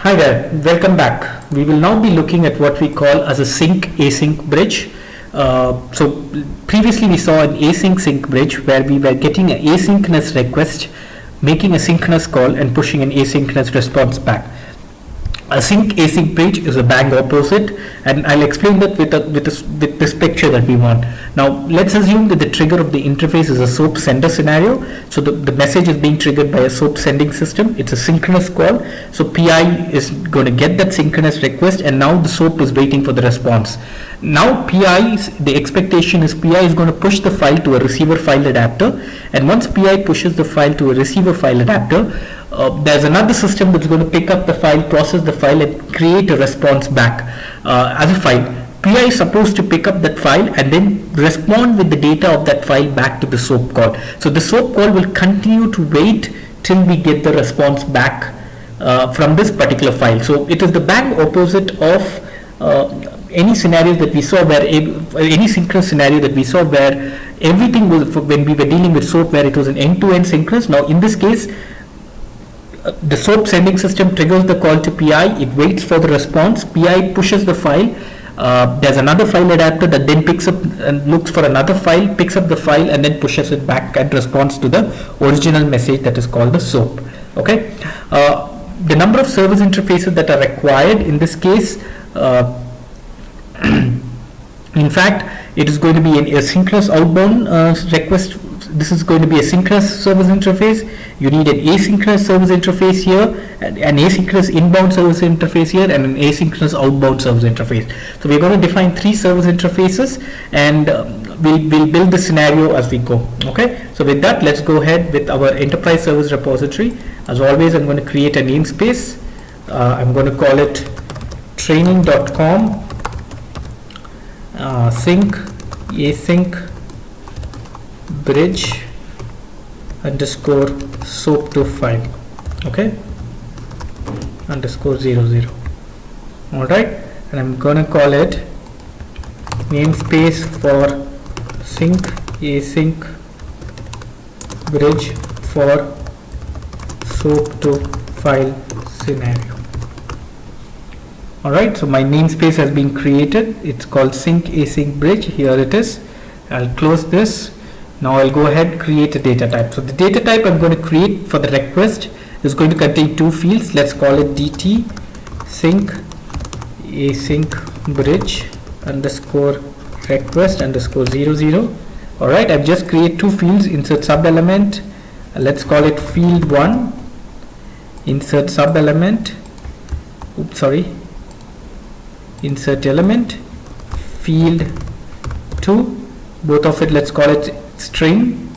Hi there, welcome back. We will now be looking at what we call as a sync async bridge. So previously we saw an async sync bridge where we were getting an asynchronous request, making a synchronous call and pushing an asynchronous response back. A sync async bridge is a bang opposite, and I'll explain that with this picture that we want. Now let's assume that the trigger of the interface is a SOAP sender scenario. So the message is being triggered by a SOAP sending system. It's a synchronous call. So PI is going to get that synchronous request, and now the SOAP is waiting for the response. Now the expectation is PI is going to push the file to a receiver file adapter, and once PI pushes the file to a receiver file adapter, there's another system that's going to pick up the file, process the file, and create a response back as a file. PI is supposed to pick up that file and then respond with the data of that file back to the SOAP call. So the SOAP call will continue to wait till we get the response back from this particular file. So it is the bang opposite of any scenarios that we saw where any synchronous scenario that we saw where everything was when we were dealing with SOAP where it was an end-to-end synchronous. Now in this case, the SOAP sending system triggers the call to PI, it waits for the response, PI pushes the file, there's another file adapter that then picks up and looks for another file, picks up the file and then pushes it back and responds to the original message that is called the SOAP. Okay, the number of service interfaces that are required in this case, in fact it is going to be an asynchronous outbound request. This is going to be a synchronous service interface. You need an asynchronous service interface here, an asynchronous inbound service interface here, and an asynchronous outbound service interface. So we're going to define 3 service interfaces, and we'll build the scenario as we go. Okay. So with that, let's go ahead with our enterprise service repository. As always, I'm going to create a namespace. I'm going to call it training.com sync async bridge underscore SOAP to file, okay, underscore 00. All right, and I'm gonna call it namespace for sync async bridge for SOAP to file scenario. All right, so my namespace has been created. It's called sync async bridge. Here it is. I'll close this. Now I'll go ahead and create a data type. So the data type I'm going to create for the request is going to contain 2 fields. Let's call it DT sync async bridge underscore request underscore 00. All right, I've just created 2 fields. Insert sub element. Let's call it field 1. Insert sub element. Oops, sorry. Insert element. Field 2. Both of it, let's call it string.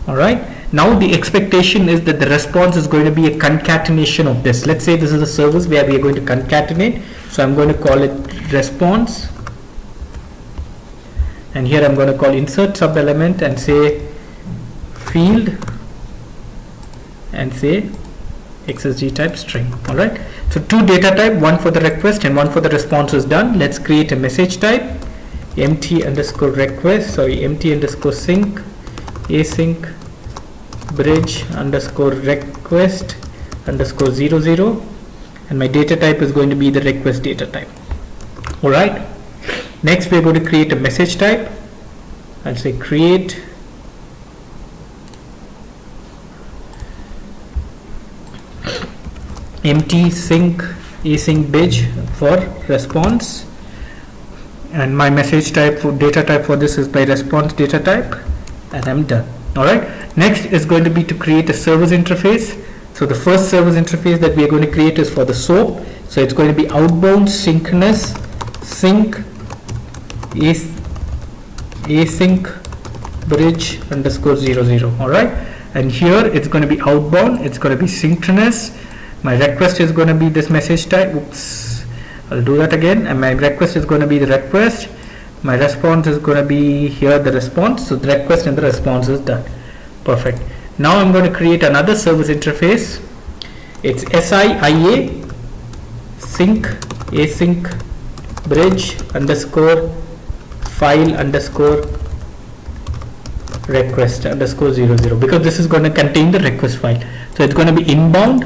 All right, now the expectation is that the response is going to be a concatenation of this. Let's say this is a service where we are going to concatenate, so I'm going to call it response, and here I'm going to call insert sub element and say field and say XSG type string. All right, so 2 data type, one for the request and one for the response is done. Let's create a message type, empty underscore request, empty underscore sync async bridge underscore request underscore 00, and my data type is going to be the request data type. All right, next we're going to create a message type. I'll say create empty sync async bridge for response, and my message type for data type for this is by response data type, and I'm done. All right, next is going to be to create a service interface. So the first service interface that we are going to create is for the SOAP. So it's going to be outbound synchronous sync async bridge underscore 00. All right, and here it's going to be outbound, it's going to be synchronous. My request is going to be this message type. Oops, I'll do that again. And my request is going to be the request. My response is going to be here the response. So the request and the response is done. Perfect. Now I'm going to create another service interface. It's SIIA sync async bridge underscore file underscore request underscore 00, because this is going to contain the request file. So it's going to be inbound,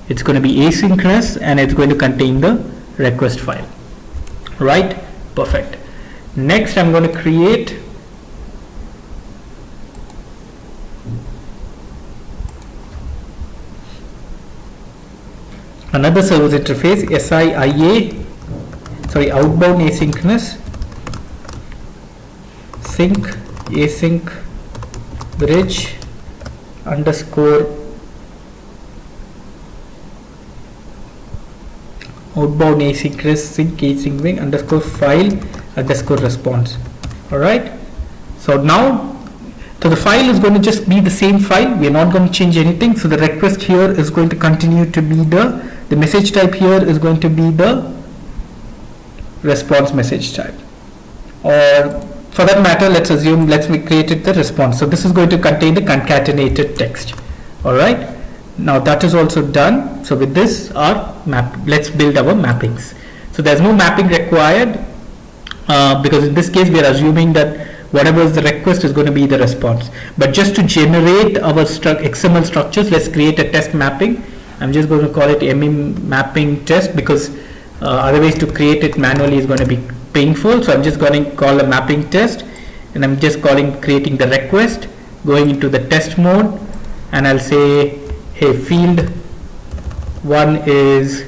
it's going to be asynchronous, and it's going to contain the request file. Right? Perfect. Next, I'm going to create another service interface, outbound asynchronous sync async bridge underscore outbound asynchronous sync async underscore file underscore response. Alright, so now, so the file is going to just be the same file, we are not going to change anything. So the request here is going to continue to be the message type here is going to be the response message type, or for that matter, let's create it the response. So this is going to contain the concatenated text. Alright, now that is also done. So with this, let's build our mappings. So there's no mapping required because in this case we are assuming that whatever is the request is going to be the response. But just to generate our XML structures, let's create a test mapping. I'm just going to call it mapping test, because otherwise to create it manually is going to be painful. So I'm just going to call a mapping test, and I'm just creating the request, going into the test mode, and I'll say, hey, field 1 is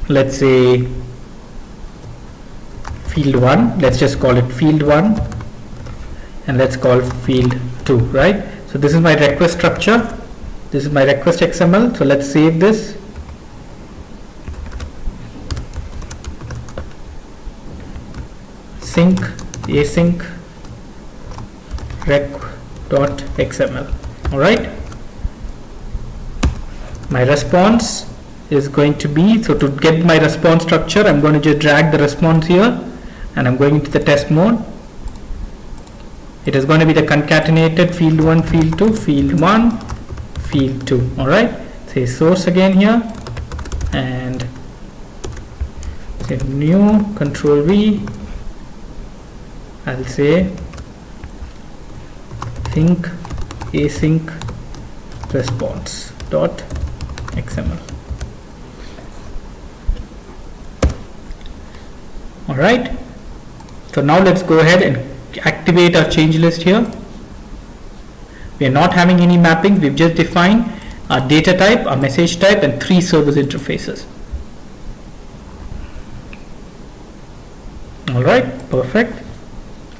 let's say field 1, let's just call it field 1, and let's call field 2, right? So this is my request structure, this is my request XML. So let's save this. Sync async rec.xml. all right, my response is going to be, so to get my response structure, I'm going to just drag the response here, and I'm going into the test mode. It is going to be the concatenated field 1, field 2, field 1, field 2. all right, say source again here, and say new, control V, I'll say sync async response dot XML. all right, so now let's go ahead and activate our change list here. We are not having any mapping, we've just defined our data type, our message type, and 3 service interfaces. all right, perfect.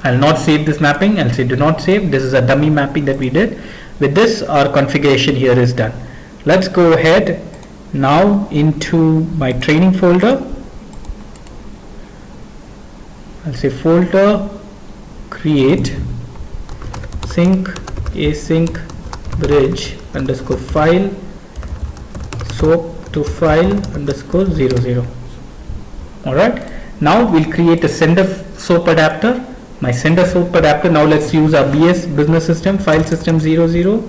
I'll not save this mapping, I'll say do not save. This is a dummy mapping that we did. With this, our configuration here is done. Let's go ahead now into my training folder. I'll say folder create sync async bridge underscore file soap to file underscore 00. all right, now we'll create a sender soap adapter. My sender soap adapter, now let's use our business system file system 00,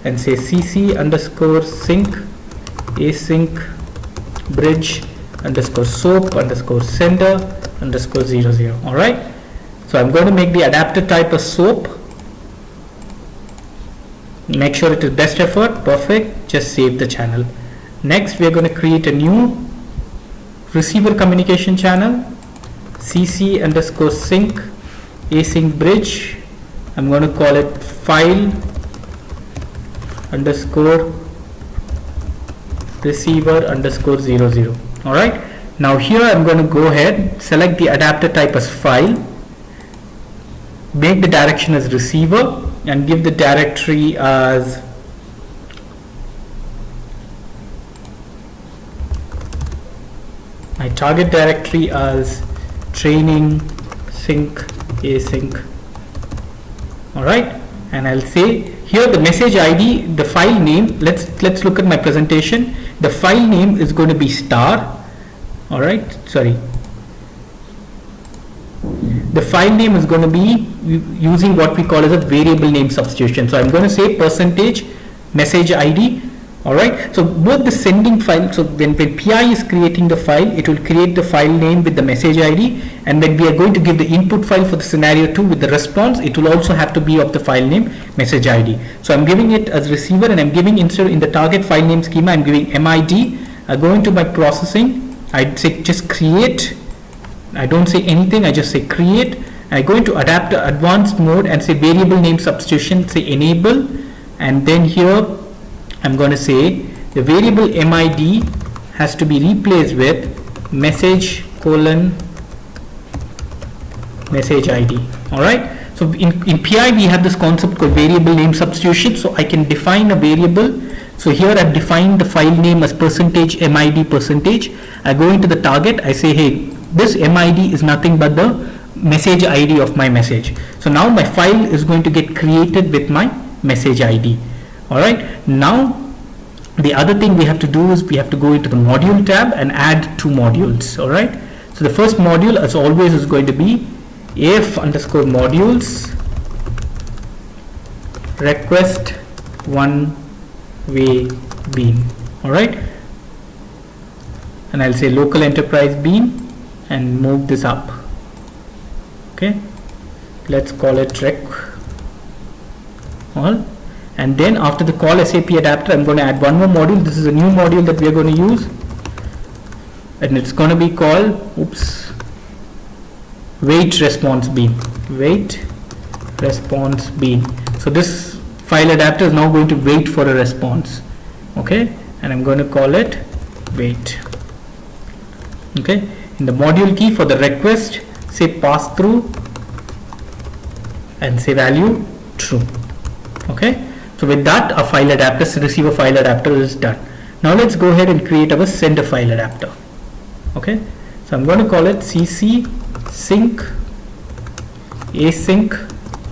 and say cc underscore sync async bridge underscore soap underscore sender underscore 00. all right, so I'm going to make the adapter type a soap. Make sure it is best effort. Perfect. Just save the channel. Next, we are going to create a new receiver communication channel, cc underscore sync async bridge. I'm going to call it file underscore receiver underscore 00. all right, now here I'm going to go ahead, select the adapter type as file, make the direction as receiver, and give the directory as my target directory as training sync async. all right, and I'll say here the message ID, the file name, let's look at my presentation. The file name is going to be star. all right, sorry, the file name is going to be using what we call as a variable name substitution. So I'm going to say percentage message ID Alright, so both the sending file, so when PI is creating the file, it will create the file name with the message ID, and when we are going to give the input file for the scenario 2 with the response, it will also have to be of the file name message ID. So I'm giving it as receiver, and I'm giving instead in the target file name schema, I'm giving MID. I go into my processing, I say just create, I don't say anything, I just say create. I go into adapter advanced mode and say variable name substitution, say enable, and then here I'm going to say the variable MID has to be replaced with message colon message ID. Alright, so in PI we have this concept called variable name substitution, so I can define a variable. So here I've defined the file name as percentage MID percentage. I go into the target, I say hey, this MID is nothing but the message ID of my message. So now my file is going to get created with my message ID. Alright, now the other thing we have to do is we have to go into the module tab and add 2 modules. Alright, so the first module as always is going to be AF underscore modules request one way bean. Alright, and I'll say local enterprise bean and move this up. Okay, let's call it rec all. And then after the call SAP adapter, I'm going to add one more module. This is a new module that we are going to use, and it's going to be called wait response bean. Wait response bean. So this file adapter is now going to wait for a response. Okay, and I'm going to call it wait. Okay, in the module key for the request, say pass through and say value true. Okay. So with that, a file adapter, receiver file adapter is done. Now let's go ahead and create our sender file adapter. Okay, so I'm going to call it cc sync async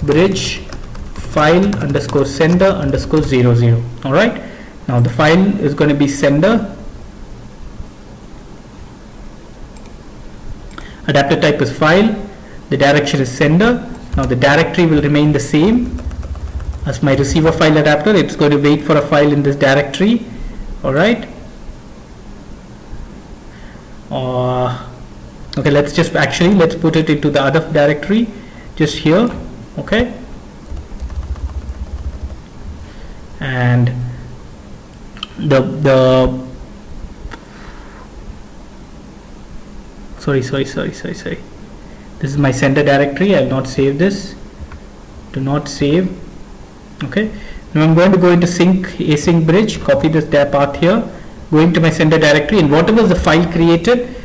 bridge file underscore sender underscore 00. All right, now the file is going to be sender, adapter type is file, the direction is sender. Now the directory will remain the same as my receiver file adapter. It's going to wait for a file in this directory. Alright, okay, let's put it into the other directory just here. Okay, and sorry, this is my sender directory. I will not save this, do not save. Okay, now I'm going to go into sync async bridge, copy this path here, go into my sender directory, and whatever is the file created,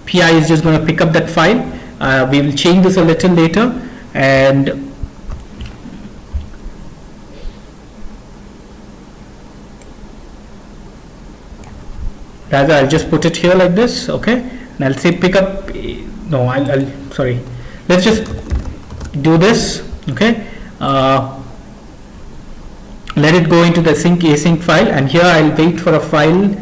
PI is just going to pick up that file. We will change this a little later, and rather I'll just put it here like this. Okay, and I'll say pick up, no, sorry, let's just do this. Okay, let it go into the sync async file, and here I'll wait for a file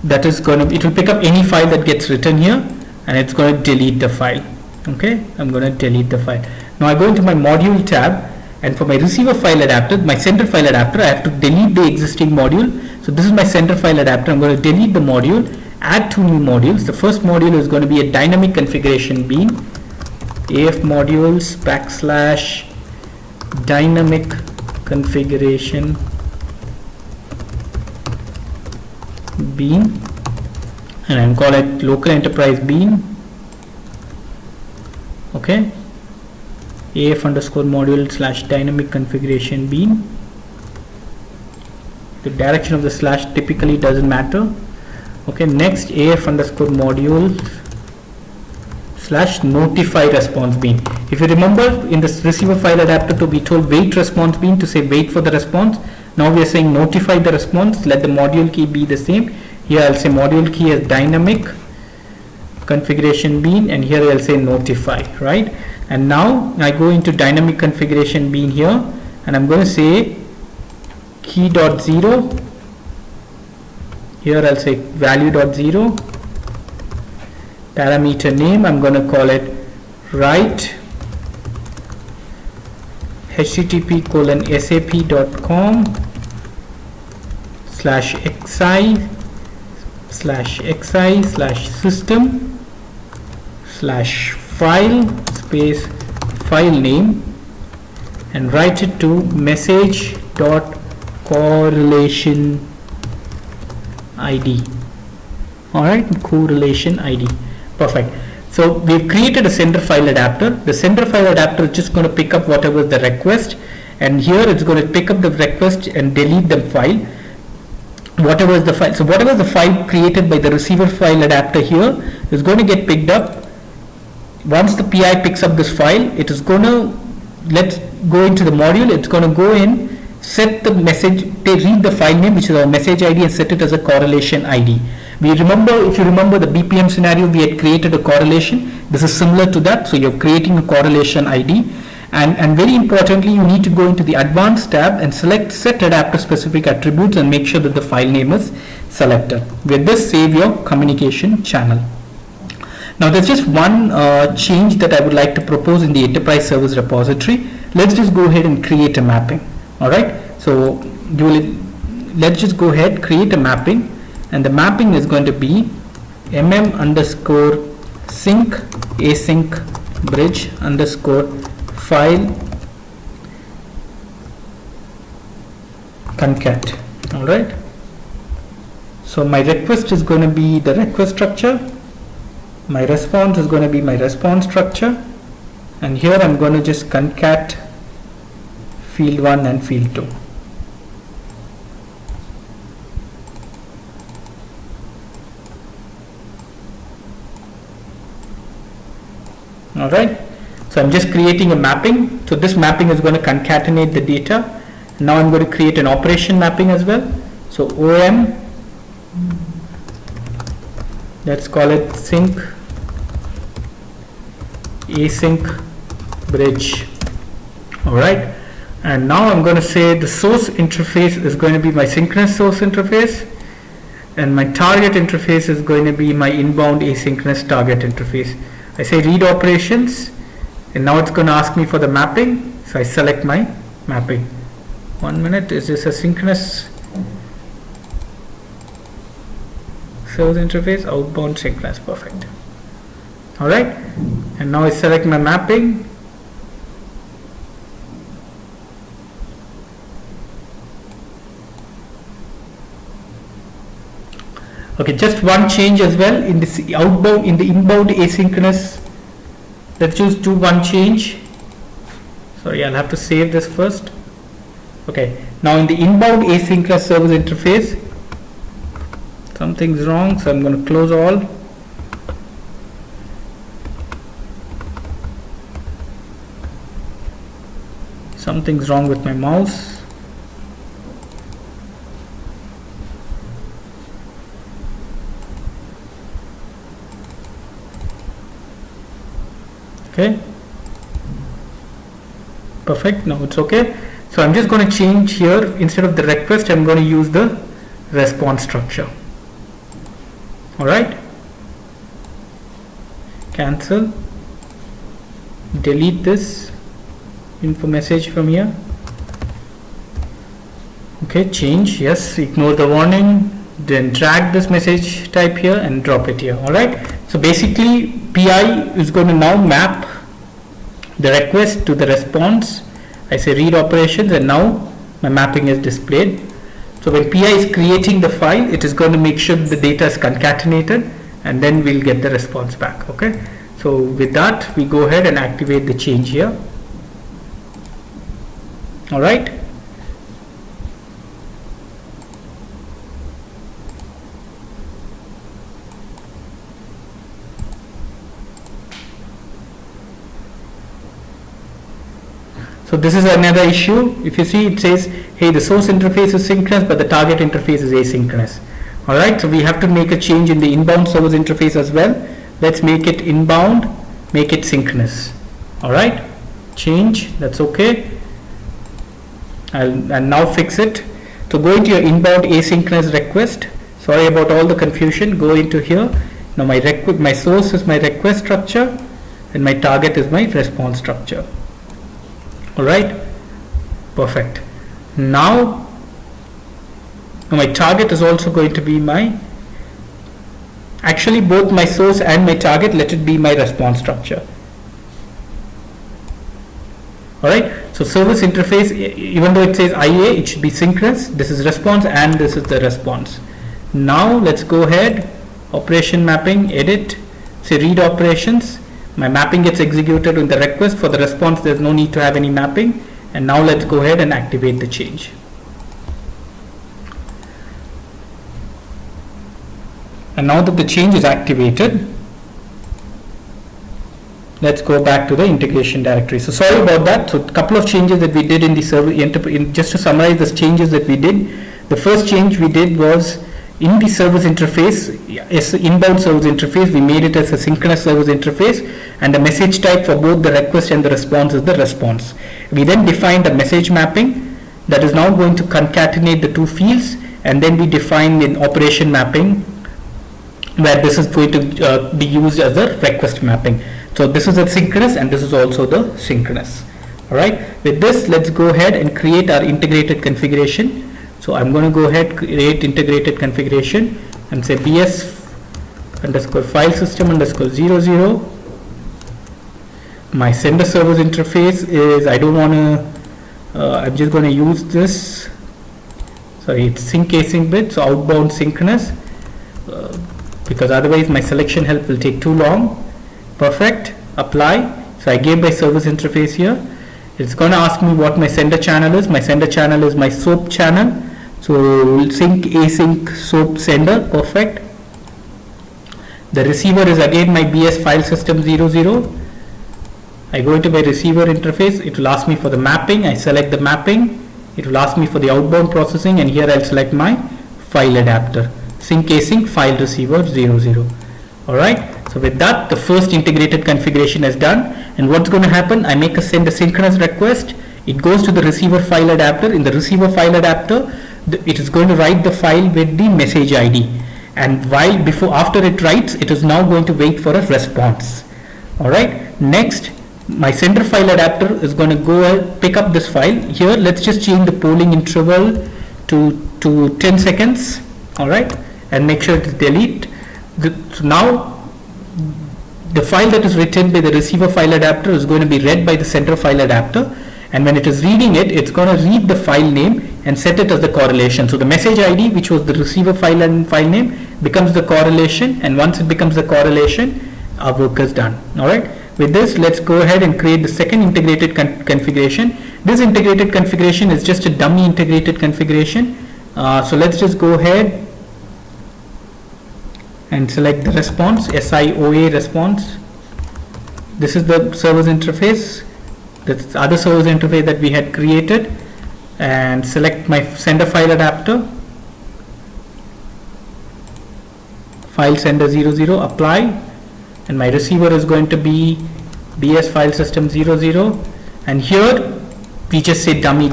that is going to, it will pick up any file that gets written here, and it's going to delete the file. Okay, I'm going to delete the file. Now I go into my module tab, and for my receiver file adapter, my sender file adapter, I have to delete the existing module. So this is my sender file adapter. I'm going to delete the module, add 2 new modules. The first module is going to be a dynamic configuration bean, AF modules / dynamic configuration bean, and I'm call it local enterprise bean. Okay, AF underscore module / dynamic configuration bean. The direction of the slash typically doesn't matter. Okay, next AF underscore module / notify response bean. If you remember, in this receiver file adapter to be told wait response bean to say wait for the response. Now we are saying notify the response, let the module key be the same. Here I'll say module key as dynamic configuration bean, and here I'll say notify, right? And now I go into dynamic configuration bean here, and I'm going to say key.0. Here I'll say value.0. Parameter name, I'm going to call it write http://sap.com xi/system/file space file name and write it to message dot correlation ID. Alright, correlation ID. Perfect. So we've created a sender file adapter. The sender file adapter is just going to pick up whatever the request, and here it's going to pick up the request and delete the file. Whatever is the file. So whatever is the file created by the receiver file adapter here is going to get picked up. Once the PI picks up this file, it is going to, let's go into the module, it's going to go in, set the message, read the file name, which is our message ID, and set it as a correlation ID. If you remember the BPM scenario, we had created a correlation. This is similar to that. So you're creating a correlation ID. And very importantly, you need to go into the advanced tab and select set adapter specific attributes and make sure that the file name is selected. With this, save your communication channel. Now there's just one change that I would like to propose in the enterprise service repository. Let's just go ahead and create a mapping. Alright, so let's just go ahead, create a mapping, and the mapping is going to be mm_sync async bridge _ file concat. Alright, so my request is going to be the request structure, my response is going to be my response structure, and here I'm going to just concat field 1 and field 2. Alright, so I'm just creating a mapping. So this mapping is going to concatenate the data. Now I'm going to create an operation mapping as well. So OM, let's call it sync async bridge. Alright, and now I'm going to say the source interface is going to be my synchronous source interface, and my target interface is going to be my inbound asynchronous target interface. I say read operations, and now it's going to ask me for the mapping, so I select my mapping. 1 minute, is this a synchronous service interface? Outbound synchronous, perfect. Alright, and now I select my mapping. Okay, just one change as well in this outbound, in the inbound asynchronous. Let's just do one change. Sorry, I'll have to save this first. Okay, now in the inbound asynchronous service interface, something's wrong, so I'm going to close all. Something's wrong with my mouse. Okay, perfect. Now it's okay. So I'm just going to change here, instead of the request I'm going to use the response structure. Alright, cancel, delete this info message from here. Okay, change, yes, ignore the warning, then drag this message type here and drop it here. Alright, so basically PI is going to now map the request to the response. I say read operations, and now my mapping is displayed. So when PI is creating the file, it is going to make sure the data is concatenated, and then we'll get the response back. Okay, so with that we go ahead and activate the change here. Alright, so this is another issue. If you see, it says, hey, the source interface is synchronous but the target interface is asynchronous. Alright, so we have to make a change in the inbound service interface as well. Let's make it inbound, make it synchronous. Alright, change, that's okay. And now fix it. So go into your inbound asynchronous request. Sorry about all the confusion. Go into here. Now my source is my request structure and my target is my response structure. Alright, perfect. Now Now my target is also going to be actually both my source and my target, let it be my response structure. Alright, so service interface, even though it says IA, it should be synchronous. This is response and this is the response. Now let's go ahead, operation mapping, edit, say read operations. My mapping gets executed in the request. For the response, there's no need to have any mapping. And now let's go ahead and activate the change. And now that the change is activated, let's go back to the integration directory. So sorry about that. So a couple of changes that we did in the server, just to summarize the changes that we did. The first change we did was in the service interface, inbound service interface, we made it as a synchronous service interface, and the message type for both the request and the response is the response. We then defined a message mapping that is now going to concatenate the two fields, and then we defined an operation mapping where this is going to be used as a request mapping. So this is a synchronous and this is also the synchronous. Alright, with this let's go ahead and create our integrated configuration. So I'm going to go ahead, create integrated configuration and say bs underscore file system underscore 00. My sender service interface is, I don't want to, I'm just going to use this, sorry, it's sync async bit, so outbound synchronous, because otherwise my selection help will take too long. Perfect, apply. So I gave my service interface here. It's going to ask me what my sender channel is. My sender channel is my SOAP channel. So we'll sync async SOAP sender. Perfect. The receiver is again my BS file system 00. I go into my receiver interface. It will ask me for the mapping. I select the mapping. It will ask me for the outbound processing, and here I'll select my file adapter. Sync async file receiver 00. Alright. So with that, the first integrated configuration is done. And what's going to happen? I send a synchronous request. It goes to the receiver file adapter. In the receiver file adapter, it is going to write the file with the message ID. And after it writes, it is now going to wait for a response. Alright. Next, my sender file adapter is going to go and pick up this file. Here, let's just change the polling interval to 10 seconds. Alright. And make sure it is delete. So now the file that is written by the receiver file adapter is going to be read by the sender file adapter, and when it is reading it, it's going to read the file name and set it as the correlation. So the message ID, which was the receiver file and file name, becomes the correlation, and once it becomes the correlation, our work is done. Alright, with this, let's go ahead and create the second integrated configuration. This integrated configuration is just a dummy integrated configuration. So let's just go ahead and select the response, SIOA response. This is the service interface, that's the other service interface that we had created, and select my sender file adapter, file sender 00, apply, and my receiver is going to be BS file system 00, and here we just say dummy.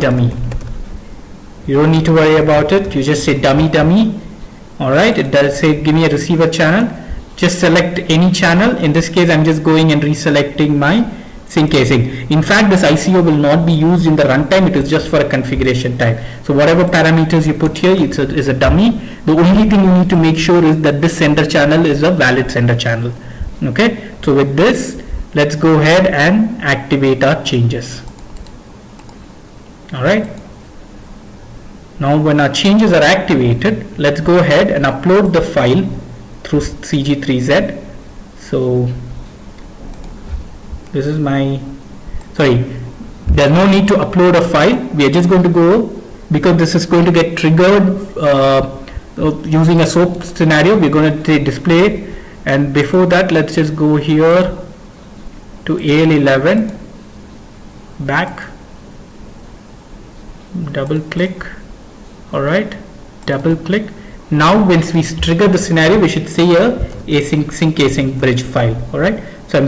You don't need to worry about it, you just say dummy. Alright, it does say give me a receiver channel. Just select any channel. In this case, I'm just going and reselecting my sync async. In fact, this ICO will not be used in the runtime. It is just for a configuration type. So whatever parameters you put here is a dummy. The only thing you need to make sure is that this sender channel is a valid sender channel. Okay. So with this, let's go ahead and activate our changes. Alright. Now when our changes are activated, let's go ahead and upload the file through CG3Z. So this is there's no need to upload a file. We are just going to go, because this is going to get triggered using a SOAP scenario, we're going to say display it. And before that, let's just go here to AL11, back, double click. Alright, double click. Now when we trigger the scenario, we should see a sync async bridge file. Alright, so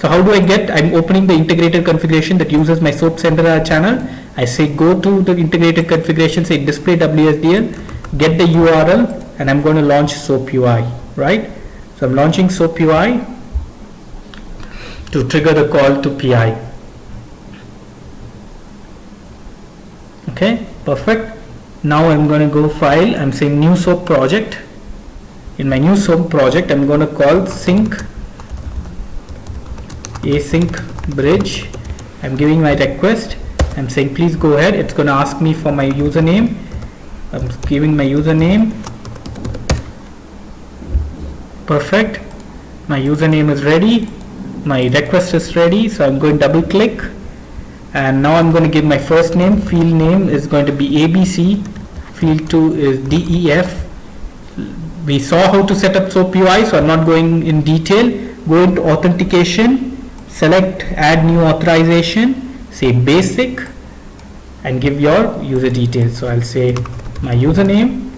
how do I I'm opening the integrated configuration that uses my SOAP sender channel. I say go to the integrated configuration, say display WSDL, get the URL, and I'm going to launch SOAP UI. Right, so I'm launching SOAP UI to trigger the call to PI. Okay, perfect. Now I'm going to go file, I'm saying new SOAP project. In my new SOAP project, I'm going to call sync async bridge. I'm giving my request. I'm saying please go ahead. It's going to ask me for my username. I'm giving my username. Perfect. My username is ready. My request is ready. So I'm going to double click. And now I'm going to give my first name. Field name is going to be ABC. Field 2 is DEF. We saw how to set up SAP PI, so I'm not going in detail. Go into authentication, select add new authorization, say basic, and give your user details. So I'll say my username,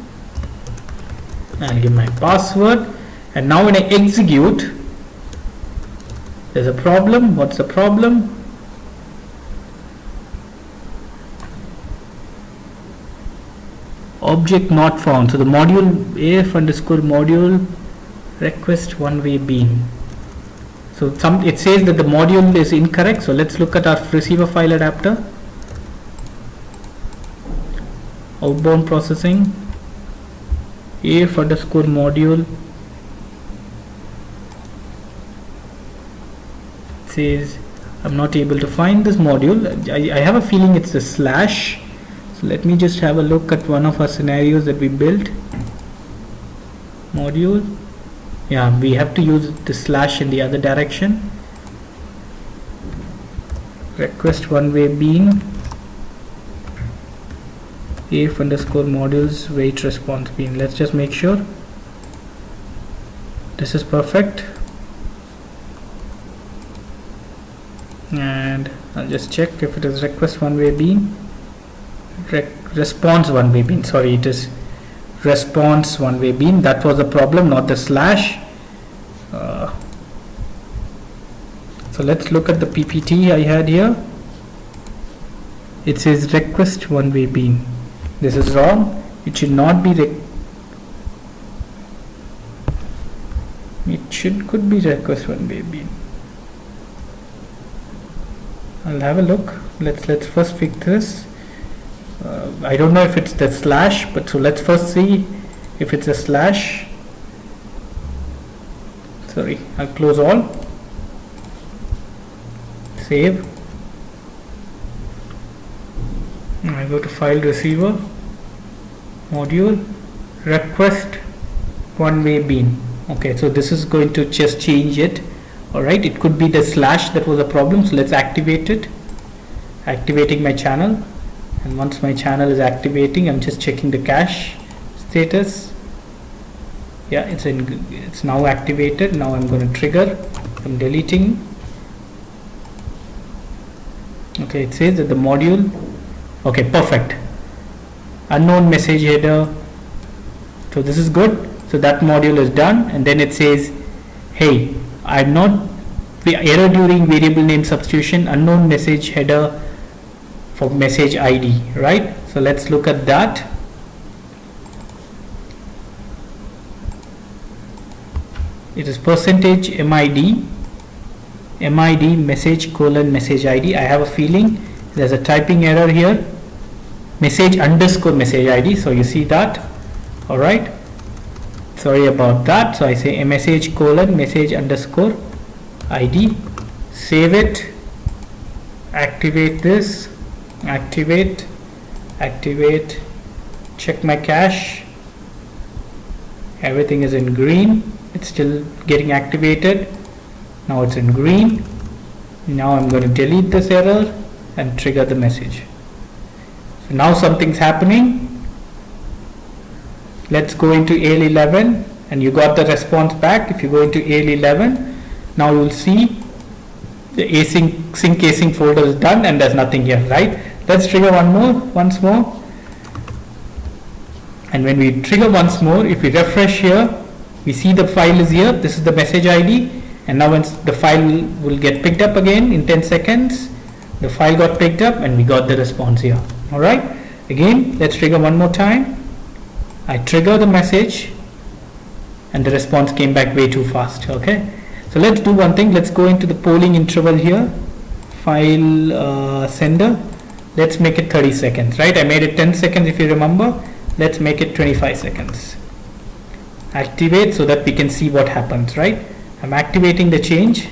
I'll give my password, and now when I execute, there's a problem. What's the problem? Object not found. So the module AF underscore module request one-way bean. So it says that the module is incorrect. So let's look at our receiver file adapter. Outbound processing AF underscore module. It says I'm not able to find this module. I have a feeling it's a slash. Let me just have a look at one of our scenarios that we built. Module. Yeah, we have to use the slash in the other direction. Request one-way bean. AF underscore modules wait response bean. Let's just make sure. This is perfect. And I'll just check if it is request one-way bean. Response one-way bean. Sorry, it is response one-way bean. That was the problem, not the slash. So let's look at the PPT I had here. It says request one-way bean. This is wrong. It should not be could be request one-way bean. I'll have a look. Let's first fix this. I don't know if it's the slash, but so let's first see if it's a slash. Sorry, I'll close all. Save. I go to file receiver, module, request one-way bean. Okay, so this is going to just change it. Alright, it could be the slash that was a problem, so let's activate it. Activating my channel. And once my channel is activating, I'm just checking the cache status. Yeah, it's now activated. Now I'm going to trigger. I'm deleting. Okay, it says that the module. Okay, perfect. Unknown message header. So this is good. So that module is done. And then it says, hey, I'm not error during variable name substitution. Unknown message header for message ID, right? So let's look at that. It is percentage MID message colon message ID. I have a feeling there's a typing error here. Message underscore message ID. So you see that. All right. Sorry about that. So I say message colon message underscore ID. Save it. Activate this. Activate, check my cache. Everything is in green. It's still getting activated. Now it's in green. Now I'm going to delete this error and trigger the message. So now something's happening. Let's go into AL11 and you got the response back. If you go into AL11, now you'll see the sync async folder is done and there's nothing here, right? Let's trigger once more. And when we trigger once more, if we refresh here, we see the file is here. This is the message ID. And now once the file will get picked up again in 10 seconds, the file got picked up and we got the response here. All right. Again, let's trigger one more time. I trigger the message and the response came back way too fast. Okay. So let's do one thing. Let's go into the polling interval here. File sender. Let's make it 30 seconds, right? I made it 10 seconds if you remember. Let's make it 25 seconds. Activate so that we can see what happens, right? I'm activating the change,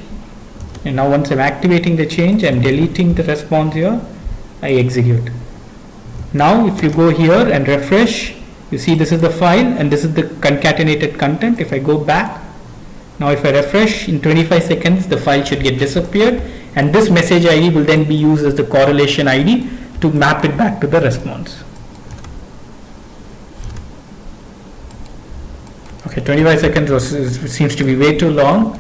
and now once I'm activating the change, I'm deleting the response here. I execute. Now if you go here and refresh, you see this is the file and this is the concatenated content. If I go back, now if I refresh in 25 seconds, the file should get disappeared, and this message ID will then be used as the correlation ID to map it back to the response. Okay, 25 seconds seems to be way too long.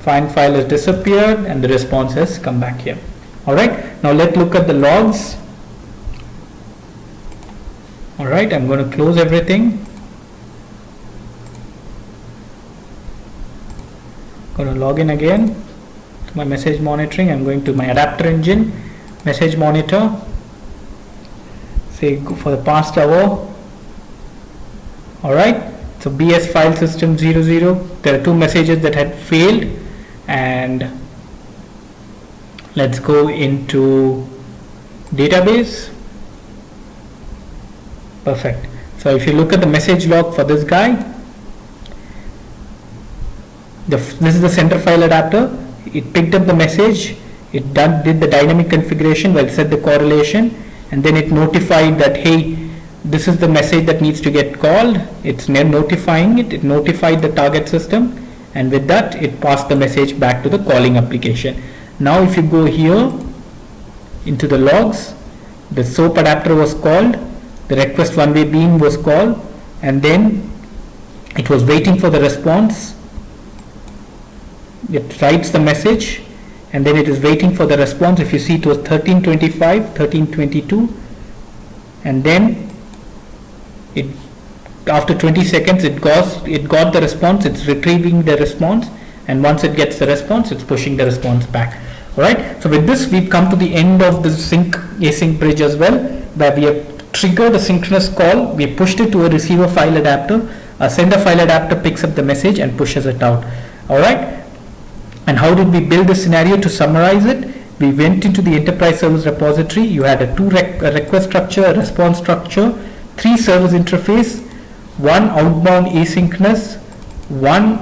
Find file has disappeared and the response has come back here. Alright, now let's look at the logs. Alright, I'm going to close everything. Going to log in again to my message monitoring. I'm going to my adapter engine, message monitor, say go for the past hour. Alright, so BS file system 00, there are two messages that had failed, and let's go into database. Perfect. So if you look at the message log for this guy, this is the center file adapter. It picked up the message, it did the dynamic configuration where it set the correlation, and then it notified that, hey, this is the message that needs to get called. It's notifying it. It notified the target system, and with that it passed the message back to the calling application. Now if you go here into the logs, the SOAP adapter was called, the request one-way bean was called, and then it was waiting for the response. It writes the message and then it is waiting for the response. If you see, it was 1325, 1322, and then it, after 20 seconds it got the response. It's retrieving the response, and once it gets the response, it's pushing the response back. Alright, so with this we've come to the end of the sync async bridge as well, where we have triggered a synchronous call, we pushed it to a receiver file adapter, a sender file adapter picks up the message and pushes it out. Alright, and how did we build this scenario? To summarize it, we went into the enterprise service repository. You had a request structure, a response structure, 3 service interface, one outbound asynchronous, one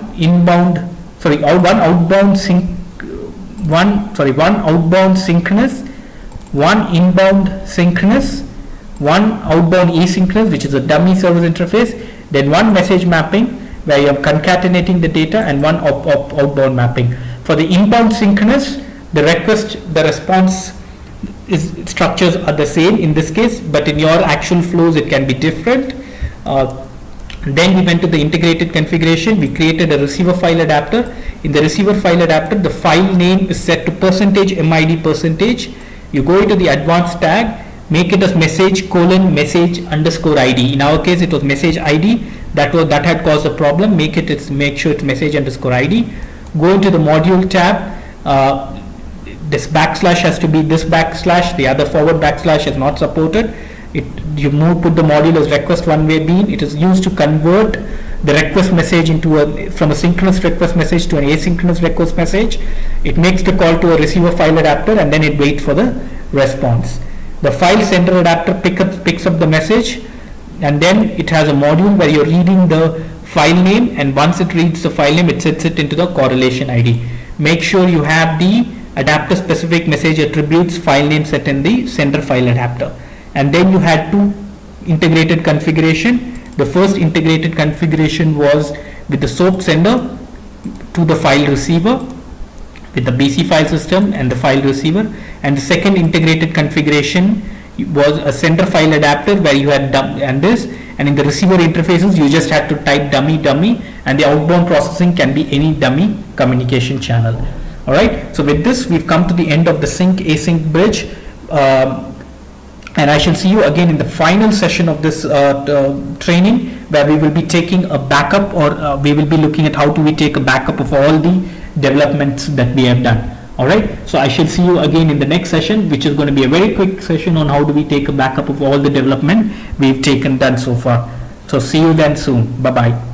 outbound synchronous, one inbound synchronous, one outbound asynchronous, which is a dummy service interface, then one message mapping where you are concatenating the data, and one outbound mapping. For the inbound synchronous, the response structures are the same in this case, but in your actual flows it can be different. Then we went to the integrated configuration. We created a receiver file adapter. In the receiver file adapter, the file name is set to %MID %. You go into the advanced tag, make it as message : message _ ID. In our case, it was message ID that had caused the problem. Make sure it's message _ ID. Go into the module tab. This backslash has to be this backslash. The other forward backslash is not supported. Put the module as request one-way bean. It is used to convert the request message from a synchronous request message to an asynchronous request message. It makes the call to a receiver file adapter, and then it waits for the response. The file sender adapter picks up the message, and then it has a module where you're reading the file name, and once it reads the file name, it sets it into the correlation ID. Make sure you have the adapter specific message attributes file name set in the sender file adapter. And then you had 2 integrated configuration. The first integrated configuration was with the SOAP sender to the file receiver with the BC file system and the file receiver, and the second integrated configuration was a sender file adapter where you had and in the receiver interfaces you just had to type dummy, and the outbound processing can be any dummy communication channel. Alright, so with this we've come to the end of the sync async bridge, and I shall see you again in the final session of this training, where we will be taking a backup, or we will be looking at how do we take a backup of all the developments that we have done. Alright, so I shall see you again in the next session, which is going to be a very quick session on how do we take a backup of all the development we've done so far. So see you then soon. Bye bye.